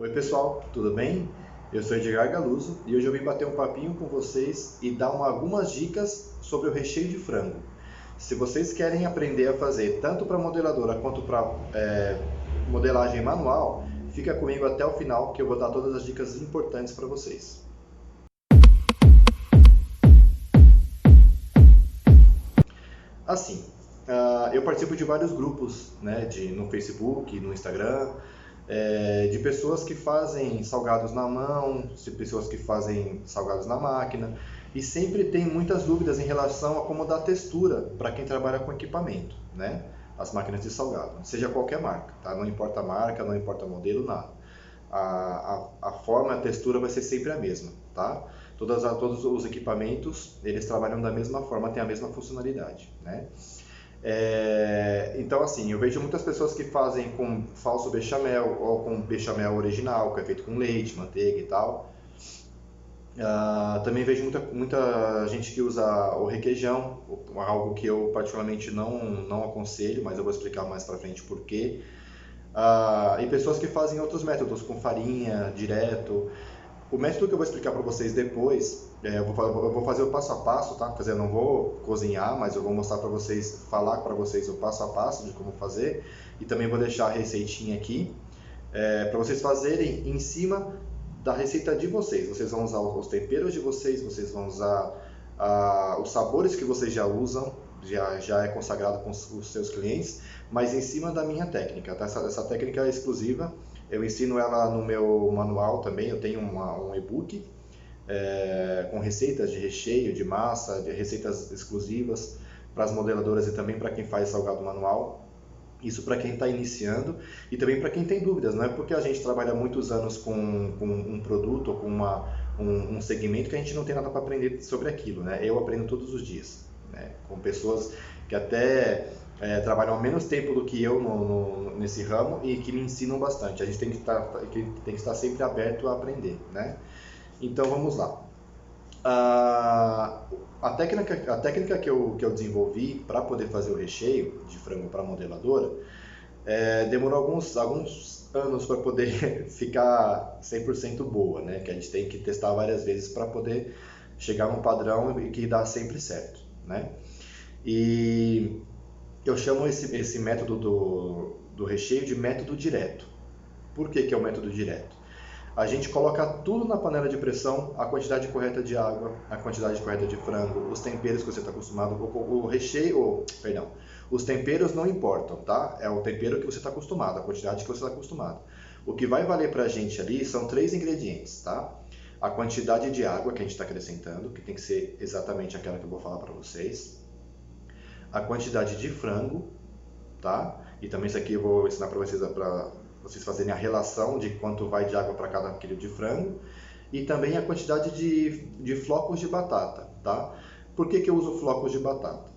Oi pessoal, tudo bem? Eu sou Edgar Galuso e hoje eu vim bater um papinho com vocês e dar algumas dicas sobre o recheio de frango. Se vocês querem aprender a fazer tanto para modeladora quanto para modelagem manual, fica comigo até o final que eu vou dar todas as dicas importantes para vocês. Assim, eu participo de vários grupos, né, no Facebook, no Instagram, de pessoas que fazem salgados na mão, de pessoas que fazem salgados na máquina, e sempre tem muitas dúvidas em relação a como dar textura para quem trabalha com equipamento, né? As máquinas de salgado, seja qualquer marca, tá? Não importa a marca, não importa o modelo, nada. A forma, a textura vai ser sempre a mesma, tá? Todos os equipamentos, eles trabalham da mesma forma, têm a mesma funcionalidade, né? Então, assim, eu vejo muitas pessoas que fazem com falso bechamel ou com bechamel original, que é feito com leite, manteiga e tal. Também vejo muita gente que usa o requeijão, algo que eu particularmente não aconselho, mas eu vou explicar mais pra frente por quê. E pessoas que fazem outros métodos, com farinha, direto. O método que eu vou explicar para vocês depois, eu vou fazer o passo a passo, tá? Quer dizer, eu não vou cozinhar, mas eu vou mostrar para vocês, falar para vocês o passo a passo de como fazer. E também vou deixar a receitinha aqui, para vocês fazerem em cima da receita de vocês. Vocês vão usar os temperos de vocês vão usar os sabores que vocês já usam, já é consagrado com os seus clientes, mas em cima da minha técnica, tá? Essa técnica é exclusiva, eu ensino ela no meu manual também, eu tenho um e-book com receitas de recheio, de massa, de receitas exclusivas para as modeladoras e também para quem faz salgado manual. Isso para quem está iniciando e também para quem tem dúvidas. Não é porque a gente trabalha muitos anos com um produto ou com um segmento que a gente não tem nada para aprender sobre aquilo, né? Eu aprendo todos os dias, né? Com pessoas que até trabalham há menos tempo do que eu nesse ramo e que me ensinam bastante. A gente tem que estar sempre aberto a aprender, né? Então vamos lá. A técnica que eu desenvolvi para poder fazer o recheio de frango para modeladora demorou alguns anos para poder ficar 100% boa, né? Que a gente tem que testar várias vezes para poder chegar num padrão que dá sempre certo, né? E eu chamo esse método do recheio de método direto. Por que é o método direto? A gente coloca tudo na panela de pressão, a quantidade correta de água, a quantidade correta de frango, os temperos que você está acostumado, o recheio, perdão, os temperos não importam, tá? É o tempero que você está acostumado, a quantidade que você está acostumado. O que vai valer para a gente ali são 3 ingredientes, tá? A quantidade de água que a gente está acrescentando, que tem que ser exatamente aquela que eu vou falar para vocês. A quantidade de frango, tá? E também isso aqui eu vou ensinar para vocês fazerem a relação de quanto vai de água para cada quilo de frango. E também a quantidade de flocos de batata, tá? Por que eu uso flocos de batata?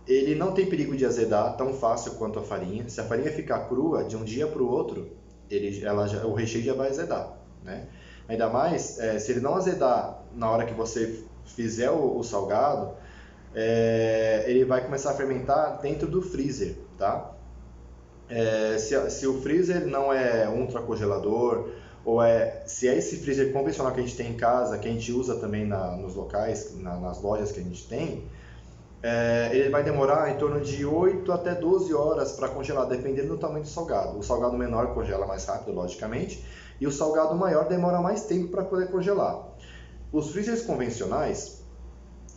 Ele não tem perigo de azedar tão fácil quanto a farinha. Se a farinha ficar crua, de um dia para o outro, o recheio já vai azedar, né? Ainda mais se ele não azedar na hora que você fizer o salgado, ele vai começar a fermentar dentro do freezer, tá? Se o freezer não é ultra congelador, ou se é esse freezer convencional que a gente tem em casa, que a gente usa também nos locais, nas lojas que a gente tem, ele vai demorar em torno de 8 até 12 horas para congelar, dependendo do tamanho do salgado. O salgado menor congela mais rápido, logicamente, e o salgado maior demora mais tempo para poder congelar. Os freezers convencionais,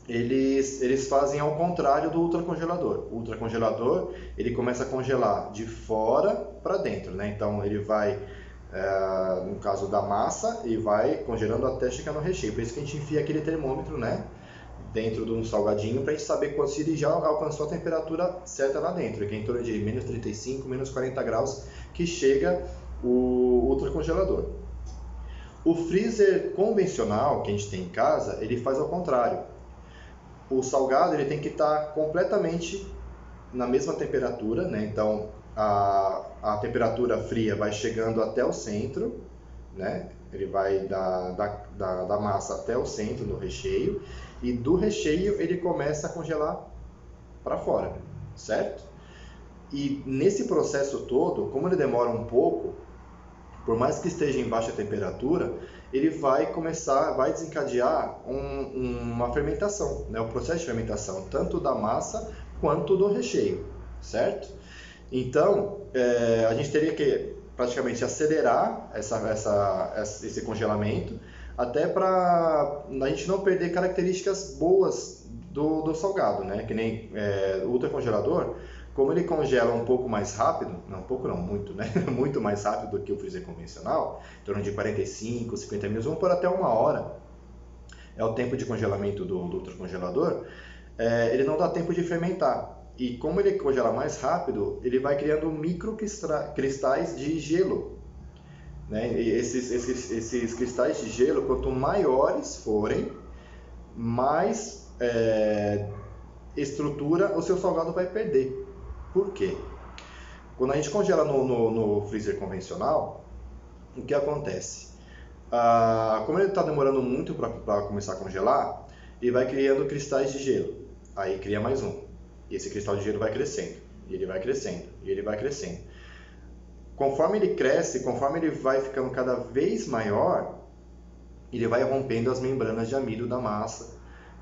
eles fazem ao contrário do ultracongelador. O ultracongelador, ele começa a congelar de fora para dentro, né? Então ele vai, no caso da massa, e vai congelando até chegar no recheio. Por isso que a gente enfia aquele termômetro, né, dentro de um salgadinho para a gente saber se ele já alcançou a temperatura certa lá dentro, que é em torno de menos 35, menos 40 graus, que chega o ultracongelador. O freezer convencional que a gente tem em casa, ele faz ao contrário. O salgado ele tem que estar completamente na mesma temperatura, né? Então a temperatura fria vai chegando até o centro, né? Ele vai da massa até o centro do recheio, e do recheio ele começa a congelar para fora, certo? E nesse processo todo, como ele demora um pouco, por mais que esteja em baixa temperatura, ele vai desencadear uma fermentação, né? O processo de fermentação, tanto da massa quanto do recheio, certo? Então, a gente teria que praticamente acelerar esse congelamento, até para a gente não perder características boas do salgado, né? Que nem o ultracongelador, como ele congela um pouco mais rápido, não, um pouco não, muito, né? Muito mais rápido do que o freezer convencional, em torno de 45, 50 minutos, vamos por até 1 hora, é o tempo de congelamento do ultracongelador, ele não dá tempo de fermentar. E como ele congela mais rápido, ele vai criando microcristais de gelo, né? E esses cristais de gelo, quanto maiores forem, mais estrutura o seu salgado vai perder. Por quê? Quando a gente congela no freezer convencional, o que acontece? Como ele está demorando muito para começar a congelar, ele vai criando cristais de gelo. Aí cria mais um. E esse cristal de gelo vai crescendo, e ele vai crescendo, e ele vai crescendo. Conforme ele cresce, conforme ele vai ficando cada vez maior, ele vai rompendo as membranas de amido da massa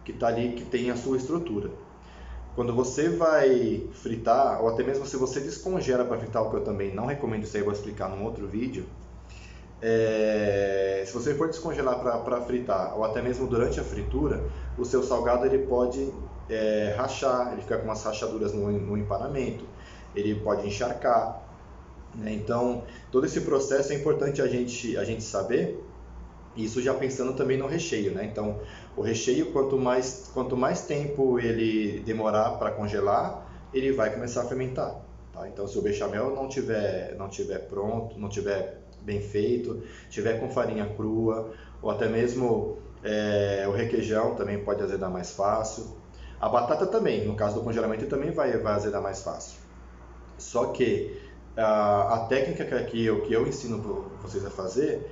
que está ali, que tem a sua estrutura. Quando você vai fritar, ou até mesmo se você descongela para fritar, o que eu também não recomendo, isso aí eu vou explicar num outro vídeo, se você for descongelar para fritar, ou até mesmo durante a fritura, o seu salgado ele pode rachar, ele fica com umas rachaduras no empanamento, ele pode encharcar, né? Então, todo esse processo é importante a gente saber, isso já pensando também no recheio, né? Então, o recheio, quanto mais tempo ele demorar para congelar, ele vai começar a fermentar, tá? Então, se o bechamel não tiver pronto, não tiver bem feito, tiver com farinha crua, ou até mesmo o requeijão também pode azedar mais fácil. A batata também, no caso do congelamento, também vai azedar mais fácil. Só que a técnica que eu ensino para vocês a fazer,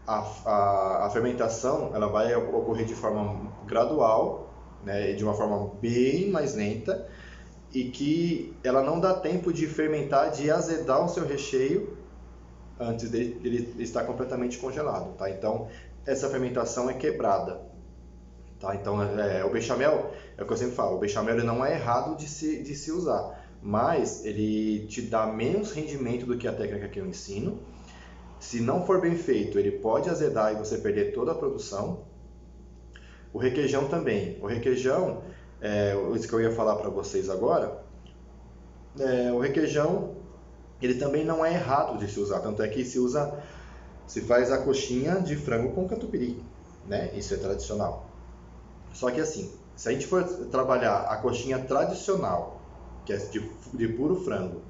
a fermentação ela vai ocorrer de forma gradual, né, de uma forma bem mais lenta, e que ela não dá tempo de fermentar, de azedar o seu recheio antes dele estar completamente congelado, tá? Então, essa fermentação é quebrada, tá? Então, o bechamel, é o que eu sempre falo, o bechamel ele não é errado de se usar, mas ele te dá menos rendimento do que a técnica que eu ensino. Se não for bem feito, ele pode azedar e você perder toda a produção. O requeijão também. O requeijão, isso que eu ia falar para vocês agora, o requeijão, ele também não é errado de se usar, tanto é que se faz a coxinha de frango com catupiry, né? Isso é tradicional. Só que assim, se a gente for trabalhar a coxinha tradicional, que é de puro frango,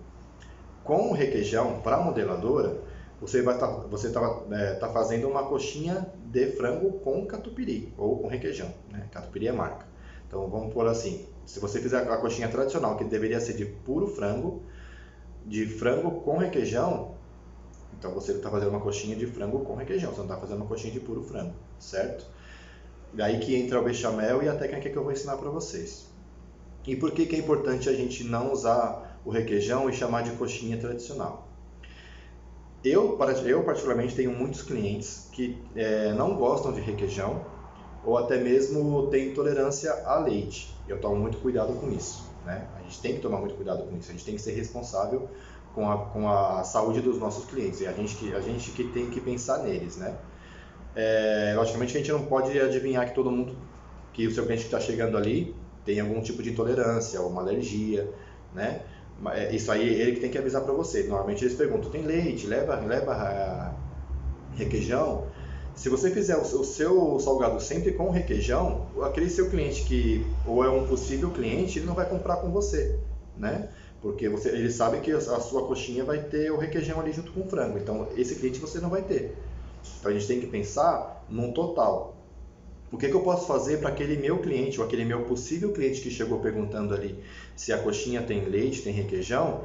com requeijão para modeladora, você tá fazendo uma coxinha de frango com catupiry ou com requeijão, né? Catupiry é marca. Então vamos por assim, se você fizer a coxinha tradicional, que deveria ser de puro frango, de frango com requeijão, então você está fazendo uma coxinha de frango com requeijão, você não está fazendo uma coxinha de puro frango, certo? Daí que entra o bechamel e a técnica que eu vou ensinar para vocês. E por que é importante a gente não usar o requeijão e chamar de coxinha tradicional? Eu particularmente tenho muitos clientes que não gostam de requeijão ou até mesmo têm intolerância a leite. Eu tomo muito cuidado com isso, né? A gente tem que tomar muito cuidado com isso, a gente tem que ser responsável com a saúde dos nossos clientes, e a gente que tem que pensar neles, né? Logicamente que a gente não pode adivinhar que todo mundo, que o seu cliente que está chegando ali tem algum tipo de intolerância ou uma alergia, né? Isso aí ele que tem que avisar para você. Normalmente eles perguntam, tem leite, leva requeijão? Se você fizer o seu salgado sempre com requeijão, aquele seu cliente que ou é um possível cliente, ele não vai comprar com você, né? Porque ele sabe que a sua coxinha vai ter o requeijão ali junto com o frango, então esse cliente você não vai ter. Então a gente tem que pensar num total. O que eu posso fazer para aquele meu cliente ou aquele meu possível cliente que chegou perguntando ali se a coxinha tem leite, tem requeijão,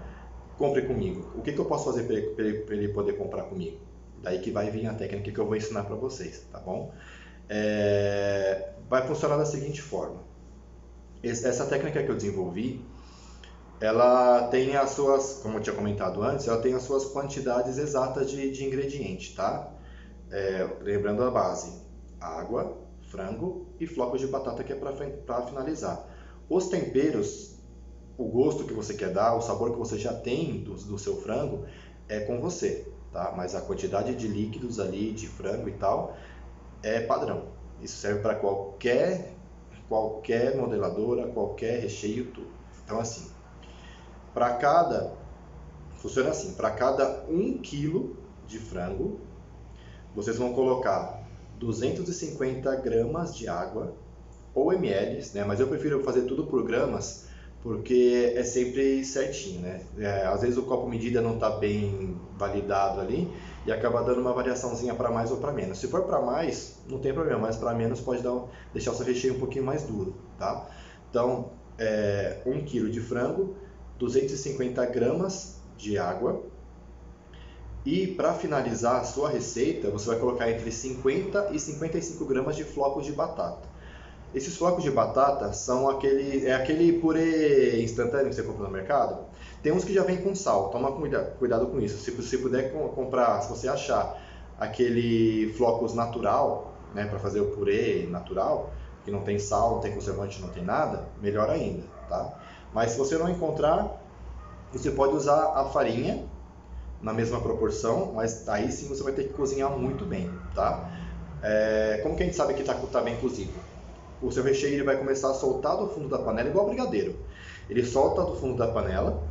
compre comigo. O que eu posso fazer para ele poder comprar comigo? Daí que vai vir a técnica que eu vou ensinar para vocês, tá bom? Vai funcionar da seguinte forma. Essa técnica que eu desenvolvi, ela tem as suas, como eu tinha comentado antes, ela tem as suas quantidades exatas de ingrediente, tá? Lembrando a base: água, frango e flocos de batata, que é para finalizar. Os temperos, o gosto que você quer dar, o sabor que você já tem do seu frango, é com você, tá? Mas a quantidade de líquidos ali, de frango e tal, é padrão. Isso serve para qualquer modeladora, qualquer recheio, tudo. Então, assim, funciona assim: para cada 1 quilo de frango, vocês vão colocar 250 gramas de água, ou ml, né? Mas eu prefiro fazer tudo por gramas, porque é sempre certinho, né? Às vezes o copo medida não está bem validado ali e acaba dando uma variaçãozinha para mais ou para menos. Se for para mais, não tem problema, mas para menos pode deixar o seu recheio um pouquinho mais duro, tá? Então, 1 quilo de frango, 250 gramas de água. E para finalizar a sua receita, você vai colocar entre 50 e 55 gramas de flocos de batata. Esses flocos de batata são aquele purê instantâneo que você compra no mercado. Tem uns que já vem com sal, toma cuidado com isso. Se você puder comprar, se você achar aquele flocos natural, né, para fazer o purê natural, que não tem sal, não tem conservante, não tem nada, melhor ainda, tá? Mas se você não encontrar, você pode usar a farinha na mesma proporção, mas aí sim você vai ter que cozinhar muito bem, tá? Como que a gente sabe que está bem cozido? O seu recheio ele vai começar a soltar do fundo da panela, igual brigadeiro. Ele solta do fundo da panela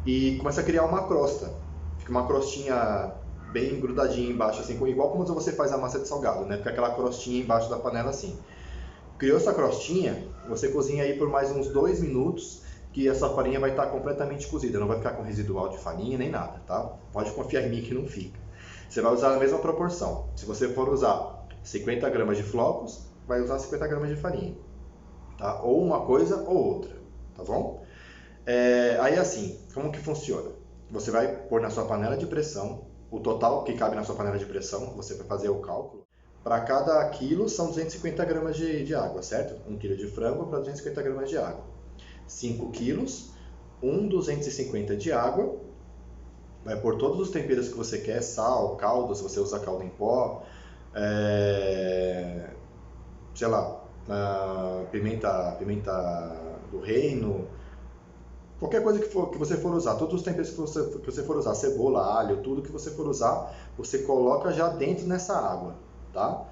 e começa a criar uma crosta. Fica uma crostinha bem grudadinha embaixo, assim, igual como você faz a massa de salgado, né? Fica aquela crostinha embaixo da panela assim. Criou essa crostinha, você cozinha aí por mais uns 2 minutos, que essa farinha vai estar completamente cozida, não vai ficar com residual de farinha nem nada, tá? Pode confiar em mim que não fica. Você vai usar a mesma proporção. Se você for usar 50 gramas de flocos, vai usar 50 gramas de farinha, tá? Ou uma coisa ou outra, tá bom? Aí assim, como que funciona? Você vai pôr na sua panela de pressão, o total que cabe na sua panela de pressão, você vai fazer o cálculo. Para cada quilo são 250 gramas de água, certo? 1 quilo de frango para 250 gramas de água. 5 quilos, 250 de água, vai pôr todos os temperos que você quer, sal, caldo, se você usa caldo em pó, sei lá, pimenta do reino, qualquer coisa que você for usar, todos os temperos que você for usar, cebola, alho, tudo que você for usar, você coloca já dentro nessa água, tá?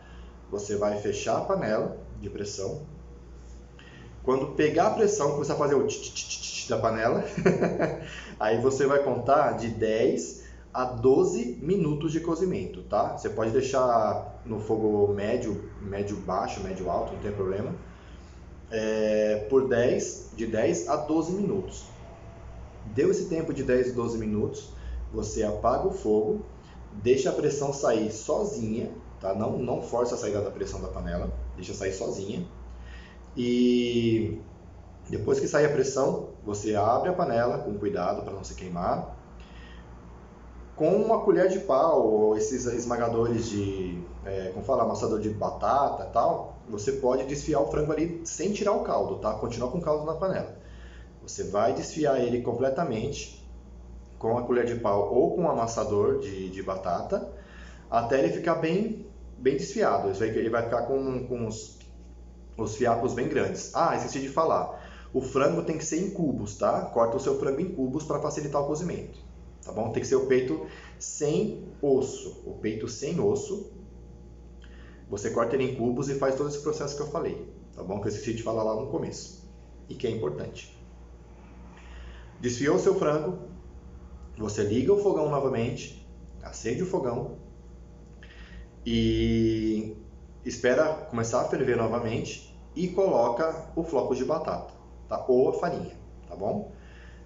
Você vai fechar a panela de pressão. Quando pegar a pressão, começar a fazer o tch da panela, aí você vai contar de 10 a 12 minutos de cozimento, tá? Você pode deixar no fogo médio, médio baixo, médio alto, não tem problema. De 10 a 12 minutos. Deu esse tempo de 10 a 12 minutos, você apaga o fogo, deixa a pressão sair sozinha, tá? Não força a saída da pressão da panela, deixa sair sozinha. E depois que sair a pressão, você abre a panela com cuidado para não se queimar. Com uma colher de pau ou esses esmagadores como fala, amassador de batata e tal, você pode desfiar o frango ali sem tirar o caldo, tá? Continua com o caldo na panela. Você vai desfiar ele completamente com a colher de pau ou com um amassador de batata, até ele ficar bem desfiado. Ele vai ficar com os fiapos bem grandes. Esqueci de falar. O frango tem que ser em cubos, tá? Corta o seu frango em cubos para facilitar o cozimento, tá bom? Tem que ser o peito sem osso. O peito sem osso, você corta ele em cubos e faz todo esse processo que eu falei, tá bom? Que eu esqueci de falar lá no começo e que é importante. Desfiou o seu frango, você liga o fogão novamente, acende o fogão e espera começar a ferver novamente e coloca o floco de batata, tá? Ou a farinha, tá bom?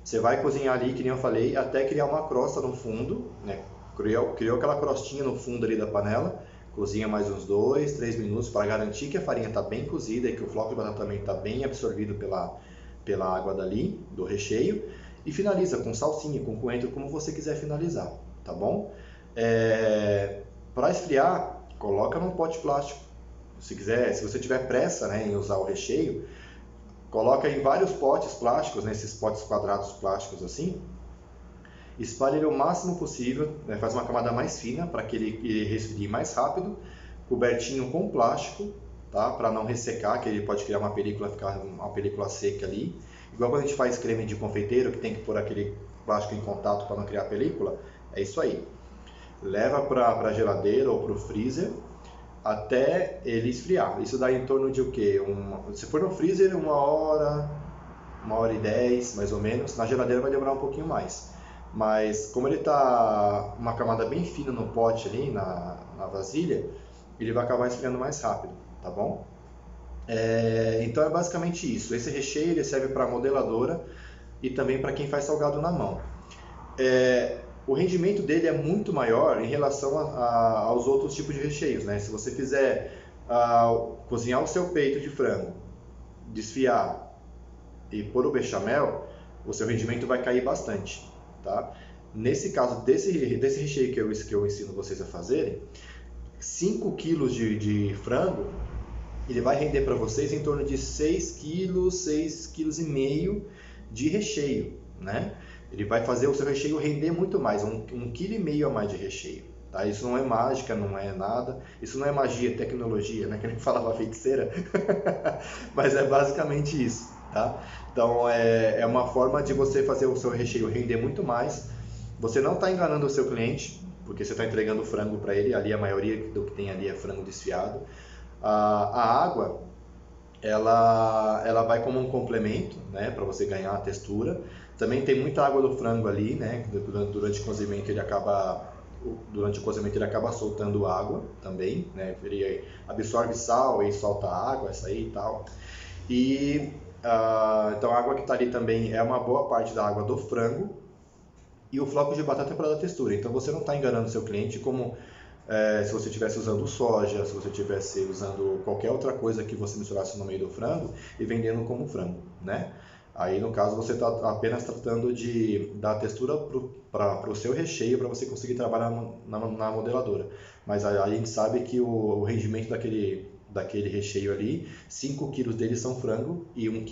Você vai cozinhar ali, que nem eu falei, até criar uma crosta no fundo, né? Criou aquela crostinha no fundo ali da panela, cozinha mais uns 2, 3 minutos para garantir que a farinha está bem cozida e que o floco de batata também está bem absorvido pela água dali, do recheio, e finaliza com salsinha, com coentro, como você quiser finalizar, tá bom? Para esfriar, coloca num pote plástico. Se você tiver pressa, né, em usar o recheio, coloca em vários potes plásticos, nesses potes quadrados plásticos assim, espalha ele o máximo possível, né? Faz uma camada mais fina para que ele resfrie mais rápido, cobertinho com plástico, tá? Para não ressecar, que ele pode criar uma película, ficar uma película seca ali. Igual quando a gente faz creme de confeiteiro, que tem que pôr aquele plástico em contato para não criar película, é isso aí. Leva para a geladeira ou para o freezer até ele esfriar. Isso dá em torno de o quê? Se for no freezer, 1 hora, 1h10 mais ou menos. Na geladeira vai demorar um pouquinho mais. Mas como ele está uma camada bem fina no pote ali, na vasilha, ele vai acabar esfriando mais rápido, tá bom? Então é basicamente isso. Esse recheio ele serve para modeladora e também para quem faz salgado na mão. O rendimento dele é muito maior em relação aos outros tipos de recheios, né? Se você fizer cozinhar o seu peito de frango, desfiar e pôr o bechamel, o seu rendimento vai cair bastante, tá? Nesse caso desse recheio que eu ensino vocês a fazerem, 5 kg de frango, ele vai render para vocês em torno de 6 kg, 6,5 kg de recheio, né? Ele vai fazer o seu recheio render muito mais, 1,5 kg a mais de recheio, tá? Isso não é mágica, não é nada, isso não é magia, é tecnologia, né? Que nem falava feiticeira, mas é basicamente isso, tá? Então é uma forma de você fazer o seu recheio render muito mais. Você não está enganando o seu cliente, porque você está entregando frango para ele, ali a maioria do que tem ali é frango desfiado. A água, ela vai como um complemento, né, para você ganhar a textura. Também tem muita água do frango ali, né, durante o cozimento ele acaba soltando água também, né, ele absorve sal e solta água, essa aí e tal. Então a água que está ali também é uma boa parte da água do frango, e o floco de batata é para dar textura. Então você não está enganando o seu cliente como se você estivesse usando soja, se você estivesse usando qualquer outra coisa que você misturasse no meio do frango e vendendo como frango, né? Aí no caso você está apenas tratando de dar textura para o seu recheio, para você conseguir trabalhar na modeladora. Mas aí a gente sabe que o rendimento daquele recheio ali, 5 kg deles são frango e 1,5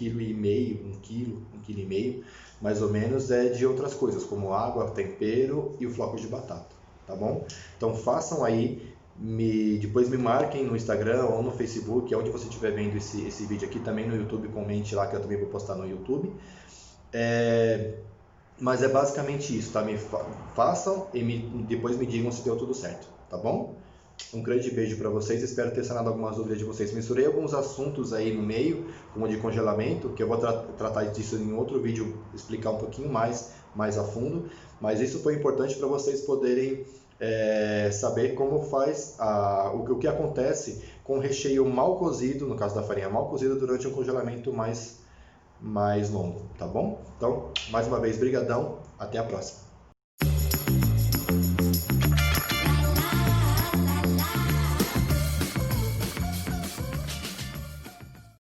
kg, 1,5 kg mais ou menos é de outras coisas, como água, tempero e o floco de batata, tá bom? Então façam aí, depois me marquem no Instagram ou no Facebook, onde você estiver vendo esse vídeo aqui, também no YouTube, comente lá que eu também vou postar no YouTube. Mas é basicamente isso, tá? Façam e depois me digam se deu tudo certo, tá bom? Um grande beijo para vocês, espero ter sanado algumas dúvidas de vocês. Misturei alguns assuntos aí no meio, como de congelamento, que eu vou tratar disso em outro vídeo, explicar um pouquinho mais a fundo, mas isso foi importante para vocês poderem saber como faz o que acontece com o recheio mal cozido, no caso da farinha mal cozida, durante um congelamento mais longo, tá bom? Então, mais uma vez, brigadão, até a próxima.